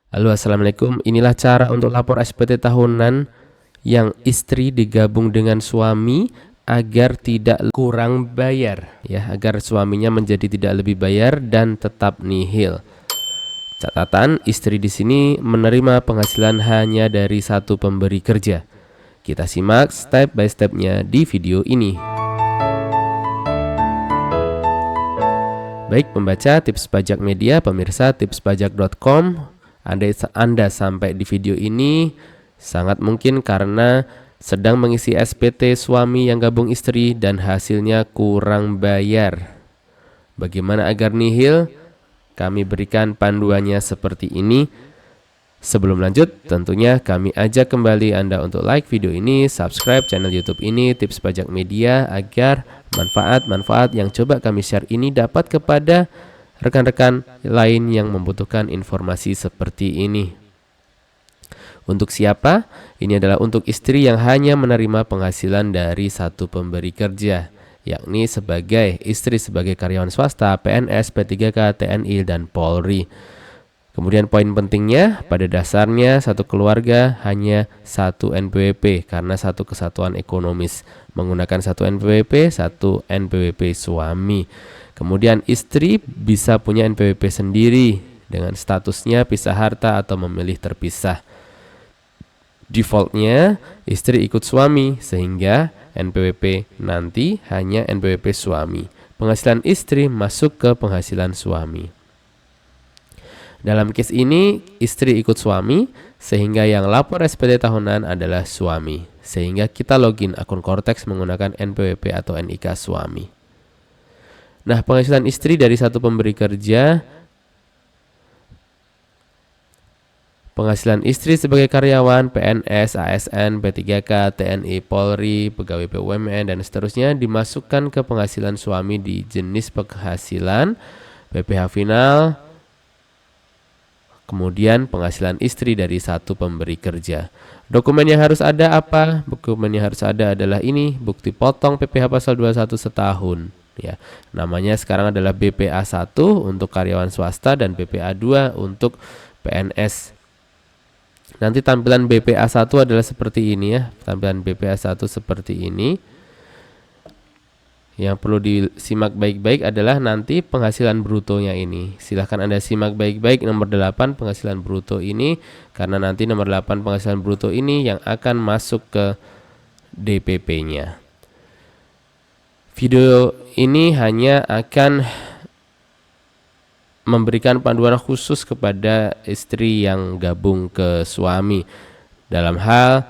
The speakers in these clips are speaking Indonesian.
Halo, assalamualaikum. Inilah cara untuk lapor SPT tahunan yang istri digabung dengan suami agar tidak kurang bayar, ya, agar suaminya menjadi tidak lebih bayar dan tetap nihil. Catatan, istri di sini menerima penghasilan hanya dari satu pemberi kerja. Kita simak step by stepnya di video ini. Baik pembaca tips pajak media, pemirsa tipspajak.com, Anda sampai di video ini sangat mungkin karena sedang mengisi SPT suami yang gabung istri dan hasilnya kurang bayar. Bagaimana agar nihil? Kami berikan panduannya seperti ini. Sebelum lanjut, tentunya kami ajak kembali Anda untuk like video ini, subscribe channel YouTube ini, Tips Pajak Media, agar manfaat-manfaat yang coba kami share ini dapat kepada rekan-rekan lain yang membutuhkan informasi seperti ini. Untuk siapa? Ini adalah untuk istri yang hanya menerima penghasilan dari satu pemberi kerja, yakni sebagai istri sebagai karyawan swasta, PNS, P3K, TNI, dan Polri. Kemudian poin pentingnya, pada dasarnya satu keluarga hanya satu NPWP karena satu kesatuan ekonomis. Menggunakan satu NPWP, satu NPWP suami. Kemudian istri bisa punya NPWP sendiri dengan statusnya pisah harta atau memilih terpisah. Defaultnya istri ikut suami sehingga NPWP nanti hanya NPWP suami. Penghasilan istri masuk ke penghasilan suami. Dalam case ini, istri ikut suami, sehingga yang lapor SPT tahunan adalah suami. Sehingga kita login akun Cortex menggunakan NPWP atau NIK suami. Nah, penghasilan istri dari satu pemberi kerja, penghasilan istri sebagai karyawan, PNS, ASN, P3K, TNI, Polri, pegawai BUMN, dan seterusnya dimasukkan ke penghasilan suami di jenis penghasilan, PPh final, kemudian penghasilan istri dari satu pemberi kerja. Dokumen yang harus ada apa? Dokumen yang harus ada adalah ini, bukti potong PPh pasal 21 setahun. Ya, namanya sekarang adalah BPA 1 untuk karyawan swasta dan BPA 2 untuk PNS. Nanti tampilan BPA 1 adalah seperti ini ya. Tampilan BPA 1 seperti ini. Yang perlu disimak baik-baik adalah nanti penghasilan brutonya ini. Silahkan Anda simak baik-baik nomor 8 penghasilan bruto ini, karena nanti nomor 8 penghasilan bruto ini yang akan masuk ke DPP-nya. Video ini hanya akan memberikan panduan khusus kepada istri yang gabung ke suami. Dalam hal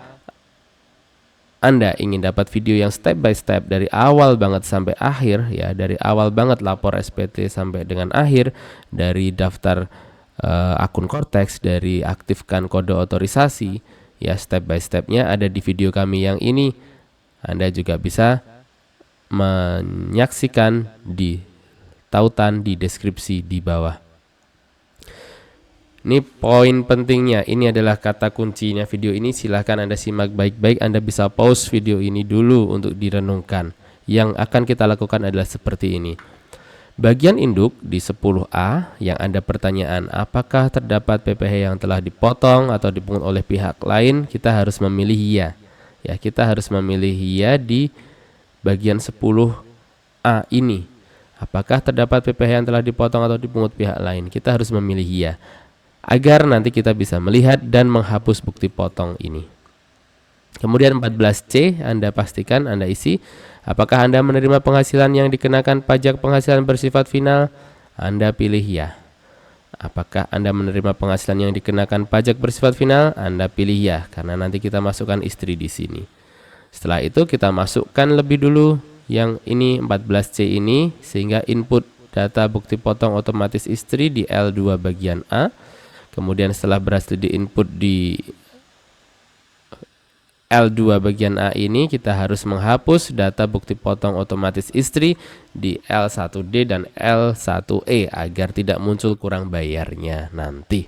Anda ingin dapat video yang step by step dari awal banget sampai akhir, ya, dari awal banget lapor SPT sampai dengan akhir, dari daftar akun Cortex, dari aktifkan kode otorisasi, ya, step by stepnya ada di video kami yang ini. Anda juga bisa menyaksikan di tautan di deskripsi di bawah. Ini poin pentingnya, ini adalah kata kuncinya video ini. Silahkan Anda simak baik-baik. Anda bisa pause video ini dulu untuk direnungkan. Yang akan kita lakukan adalah seperti ini. Bagian induk di 10A yang ada pertanyaan apakah terdapat PPh yang telah dipotong atau dipungut oleh pihak lain, kita harus memilih ya. Ya, kita harus memilih ya di bagian 10A ini. Apakah terdapat PPh yang telah dipotong atau dipungut pihak lain? Kita harus memilih ya, agar nanti kita bisa melihat dan menghapus bukti potong ini. Kemudian 14C Anda pastikan Anda isi, apakah Anda menerima penghasilan yang dikenakan pajak penghasilan bersifat final? Anda pilih ya. Apakah Anda menerima penghasilan yang dikenakan pajak bersifat final? Anda pilih ya, karena nanti kita masukkan istri di sini. Setelah itu kita masukkan lebih dulu yang ini 14C ini, sehingga input data bukti potong otomatis istri di L2 bagian A. Kemudian setelah berhasil diinput di L2 bagian A ini, kita harus menghapus data bukti potong otomatis istri di L1D dan L1E agar tidak muncul kurang bayarnya nanti.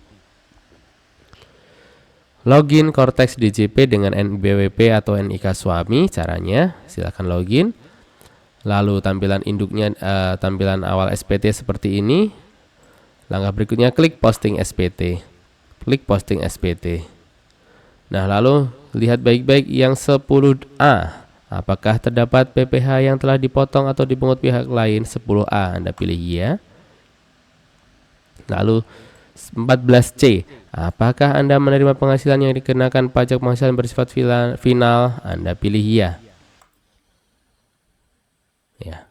Login Cortex DJP dengan NBWP atau NIK suami. Caranya silakan login. Lalu tampilan induknya, tampilan awal SPT seperti ini. Langkah berikutnya klik posting SPT. Klik posting SPT. Nah, lalu lihat baik-baik yang 10A. Apakah terdapat PPh yang telah dipotong atau dipungut pihak lain? 10A, Anda pilih ya. Lalu 14C. Apakah Anda menerima penghasilan yang dikenakan pajak penghasilan bersifat final? Anda pilih ya. Ya.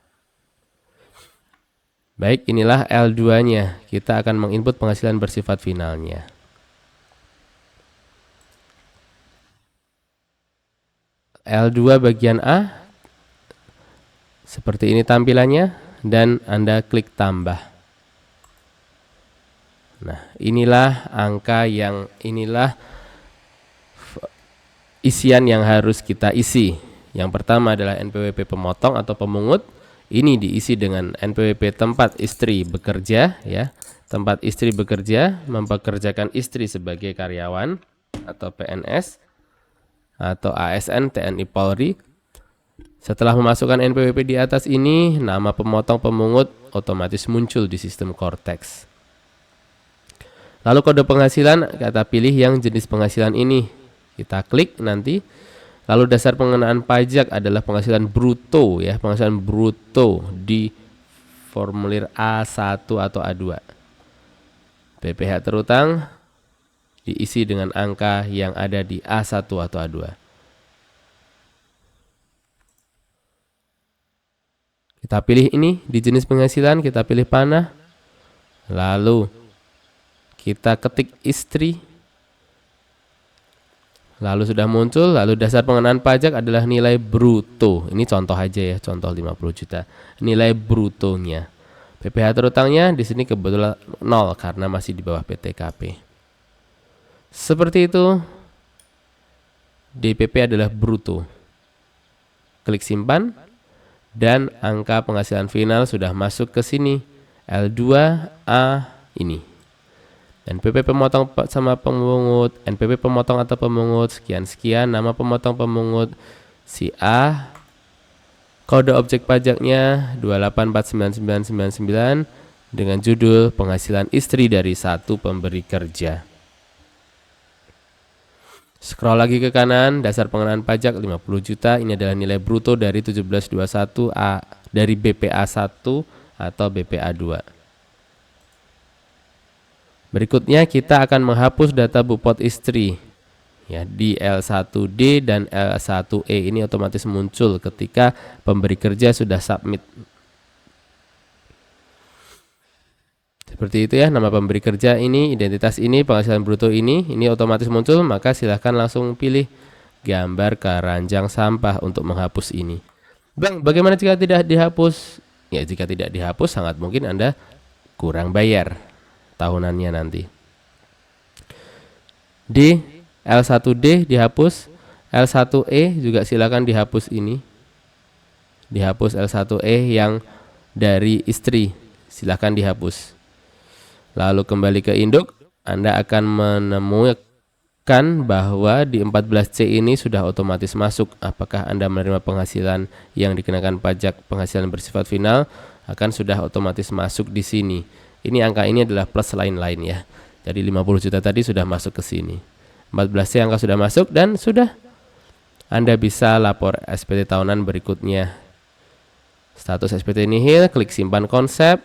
Baik, inilah L2-nya. Kita akan menginput penghasilan bersifat finalnya. L2 bagian A. Seperti ini tampilannya, dan Anda klik tambah. Nah, inilah angka inilah isian yang harus kita isi. Yang pertama adalah NPWP pemotong atau pemungut. Ini diisi dengan NPWP tempat istri bekerja, ya. Tempat istri bekerja, mempekerjakan istri sebagai karyawan atau PNS atau ASN TNI Polri. Setelah memasukkan NPWP di atas ini, nama pemotong pemungut otomatis muncul di sistem Cortex. Lalu kode penghasilan, kita pilih yang jenis penghasilan ini. Kita klik nanti. Lalu dasar pengenaan pajak adalah penghasilan bruto, ya, penghasilan bruto di formulir A1 atau A2. PPh terutang diisi dengan angka yang ada di A1 atau A2. Kita pilih ini di jenis penghasilan, kita pilih panah. Lalu kita ketik istri. Lalu sudah muncul, lalu dasar pengenaan pajak adalah nilai bruto. Ini contoh aja ya, contoh 50 juta. Nilai brutonya. PPh terutangnya di sini kebetulan 0 karena masih di bawah PTKP. Seperti itu. DPP adalah bruto. Klik simpan dan angka penghasilan final sudah masuk ke sini. L2A ini. NPP pemotong sama pemungut, NPP pemotong atau pemungut, sekian-sekian, nama pemotong pemungut, si A, kode objek pajaknya 2849999 dengan judul penghasilan istri dari satu pemberi kerja. Scroll lagi ke kanan, dasar pengenaan pajak 50 juta, ini adalah nilai bruto dari 1721 A dari BPA1 atau BPA2. Berikutnya kita akan menghapus data bupot istri, ya, di L1D dan L1E. Ini otomatis muncul ketika pemberi kerja sudah submit. Seperti itu ya, nama pemberi kerja ini, identitas ini, penghasilan bruto ini otomatis muncul. Maka silahkan langsung pilih gambar keranjang sampah untuk menghapus ini. Bang, bagaimana jika tidak dihapus? Ya, jika tidak dihapus sangat mungkin Anda kurang bayar tahunannya nanti. D, L1D dihapus, L1E juga silakan dihapus ini. Dihapus L1E yang dari istri, silakan dihapus. Lalu kembali ke induk, Anda akan menemukan bahwa di 14C ini sudah otomatis masuk. Apakah Anda menerima penghasilan yang dikenakan pajak penghasilan bersifat final, akan sudah otomatis masuk di sini. Ini angka ini adalah plus lain-lain ya. Jadi 50 juta tadi sudah masuk ke sini. 14C angka sudah masuk dan sudah. Anda bisa lapor SPT tahunan berikutnya. Status SPT nihil, klik simpan konsep,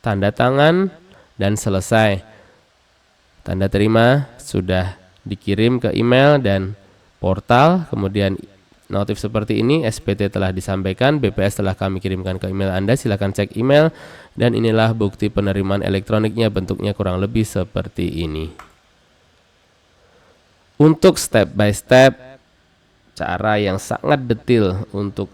tanda tangan, dan selesai. Tanda terima sudah dikirim ke email dan portal. Kemudian notif seperti ini, SPT telah disampaikan, BPS telah kami kirimkan ke email Anda, silakan cek email, dan inilah bukti penerimaan elektroniknya, bentuknya kurang lebih seperti ini. Untuk step by step, cara yang sangat detail untuk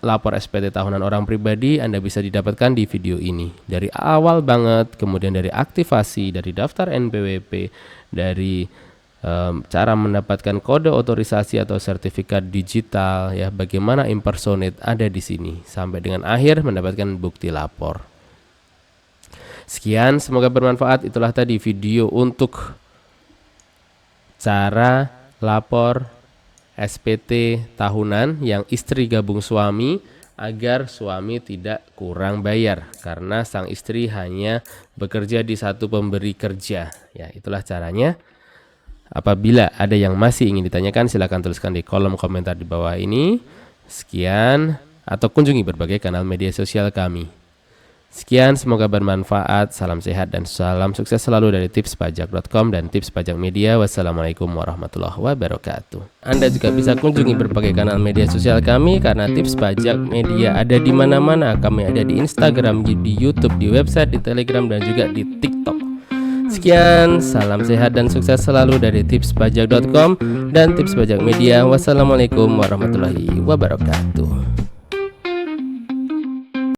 lapor SPT tahunan orang pribadi Anda bisa didapatkan di video ini. Dari awal banget, kemudian dari aktivasi, dari daftar NPWP, dari cara mendapatkan kode otorisasi atau sertifikat digital, ya, bagaimana impersonate ada di sini sampai dengan akhir mendapatkan bukti lapor. Sekian, semoga bermanfaat. Itulah tadi video untuk cara lapor SPT tahunan yang istri gabung suami agar suami tidak kurang bayar karena sang istri hanya bekerja di satu pemberi kerja. Ya, itulah caranya. Apabila ada yang masih ingin ditanyakan, silakan tuliskan di kolom komentar di bawah ini. Sekian, atau kunjungi berbagai kanal media sosial kami. Sekian, semoga bermanfaat. Salam sehat dan salam sukses selalu dari tipspajak.com dan Tips Pajak Media. Wassalamualaikum warahmatullahi wabarakatuh. Anda juga bisa kunjungi berbagai kanal media sosial kami karena Tips Pajak Media ada di mana-mana. Kami ada di Instagram, di YouTube, di website, di Telegram, dan juga di TikTok. Sekian, salam sehat dan sukses selalu dari tipspajak.com dan Tips Pajak Media. Wassalamualaikum warahmatullahi wabarakatuh.